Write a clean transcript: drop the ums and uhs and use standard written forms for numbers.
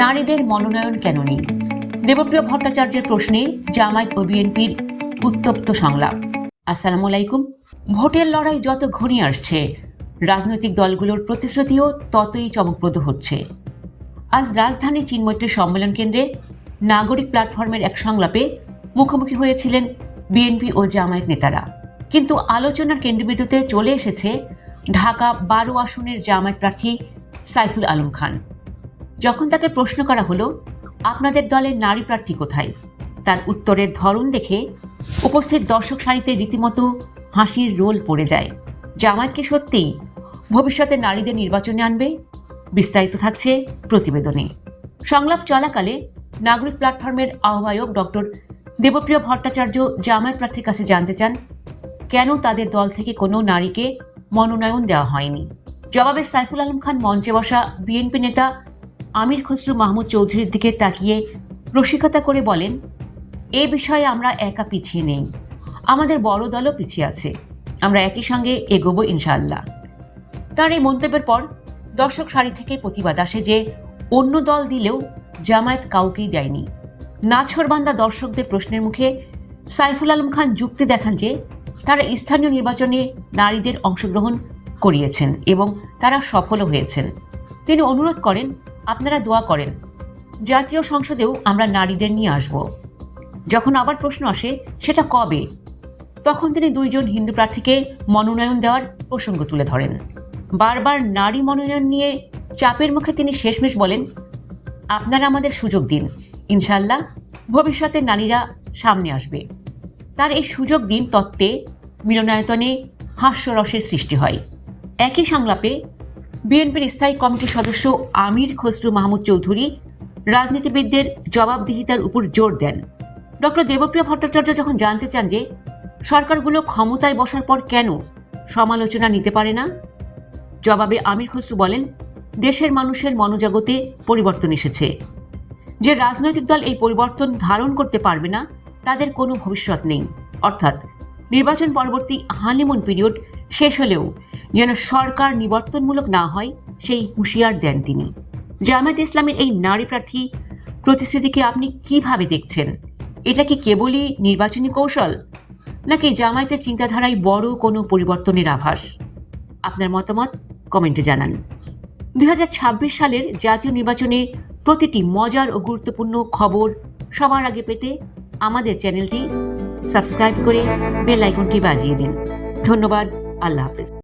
নারীদের মনোনয়ন কেন নেই? দেবপ্রিয় ভট্টাচার্যের প্রশ্নে জামায়াত ও বিএনপির উত্তপ্ত সংলাপ। আসসালামু আলাইকুম। ভোটের লড়াই যত ঘনিয়ে আসছে, রাজনৈতিক দলগুলোর প্রতিশ্রুতিও ততই চমকপ্রদ হচ্ছে। আজ রাজধানীর চিন্ময়ী সম্মেলন কেন্দ্রে নাগরিক প্ল্যাটফর্মের এক সংলাপে মুখোমুখি হয়েছিলেন বিএনপি ও জামায়াত নেতারা। কিন্তু আলোচনার কেন্দ্রবিন্দুতে চলে এসেছে ঢাকা 12 আসনের জামায়াত প্রার্থী সাইফুল আলম খান। যখন তাকে প্রশ্ন করা হলো, আপনাদের দলের নারী প্রার্থী কোথায়, তার উত্তরের ধরন দেখে উপস্থিত দর্শক সারিতে রীতিমতো হাসির রোল পড়ে যায়। জামায়াতকে সত্যিই ভবিষ্যতে নারীদের নির্বাচনে আনবে? বিস্তারিত থাকছে প্রতিবেদনে। সংলাপ চলাকালে নাগরিক প্ল্যাটফর্মের আহ্বায়ক ডক্টর দেবপ্রিয় ভট্টাচার্য জামায়াত প্রার্থীর কাছে জানতে চান কেন তাদের দল থেকে কোনো নারীকে মনোনয়ন দেওয়া হয়নি। জবাবে সাইফুল আলম খান মঞ্চে বসা বিএনপি নেতা আমির খসরু মাহমুদ চৌধুরীর দিকে তাকিয়ে রসিকতা করে বলেন, এ বিষয়ে আমরা একা পিছিয়ে নেই, আমাদের বড় দলও পিছিয়ে আছে, আমরা একই সঙ্গে এগোবো ইনশাআল্লাহ। তার এই মন্তব্যের পর দর্শক সারি থেকে প্রতিবাদ আসে যে অন্য দল দিলেও জামায়াত কাউকেই দেয়নি। নাছোড়বান্দা দর্শকদের প্রশ্নের মুখে সাইফুল আলম খান যুক্তি দেখান যে তারা স্থানীয় নির্বাচনে নারীদের অংশগ্রহণ করিয়েছেন এবং তারা সফলও হয়েছেন। তিনি অনুরোধ করেন, আপনারা দোয়া করেন, জাতীয় সংসদেও আমরা নারীদের নিয়ে আসব। যখন আবার প্রশ্ন আসে সেটা কবে, তখন তিনি 2 জন হিন্দু প্রার্থীকে মনোনয়ন দেওয়ার প্রসঙ্গ তুলে ধরেন। বারবার নারী মনোনয়ন নিয়ে চাপের মুখে তিনি শেষমেশ বলেন, আপনারা আমাদের সুযোগ দিন, ইনশাআল্লাহ ভবিষ্যতে নারীরা সামনে আসবে। তার এই সুযোগ দিন তত্ত্বে মিলনায়তনে হাস্যরসের সৃষ্টি হয়। একই সংলাপে বিএনপির স্থায়ী কমিটির সদস্য আমির খসরু মাহমুদ চৌধুরী রাজনীতিবিদদের জবাবদিহিতার উপর জোর দেন। ডক্টর দেবপ্রিয় ভট্টাচার্য যখন জানতে চান যে সরকারগুলো ক্ষমতায় বসার পর কেন সমালোচনা নিতে পারে না, জবাবে আমির খসরু বলেন, দেশের মানুষের মনোজগতে পরিবর্তন এসেছে। যে রাজনৈতিক দল এই পরিবর্তন ধারণ করতে পারবে না তাদের কোনো ভবিষ্যৎ নেই। অর্থাৎ নির্বাচন পরবর্তী হানিমুন পিরিয়ড শেষ হলেও যেন সরকার নিবর্তনমূলক না হয় সেই হুঁশিয়ার দেন তিনি। জামায়াত ইসলামের এই নারী প্রার্থী প্রতিশ্রুতিকে আপনি কিভাবে দেখছেন? এটা কি কেবলই নির্বাচনী কৌশল, নাকি জামায়াতের চিন্তাধারায় বড় কোনো পরিবর্তনের আভাস? আপনার মতামত কমেন্টে জানান। 2026 সালের জাতীয় নির্বাচনে প্রতিটি মজার ও গুরুত্বপূর্ণ খবর সবার আগে পেতে আমাদের চ্যানেলটি সাবস্ক্রাইব করে বেল আইকনটি বাজিয়ে দিন। ধন্যবাদ। আল্লাহ হাফেজ।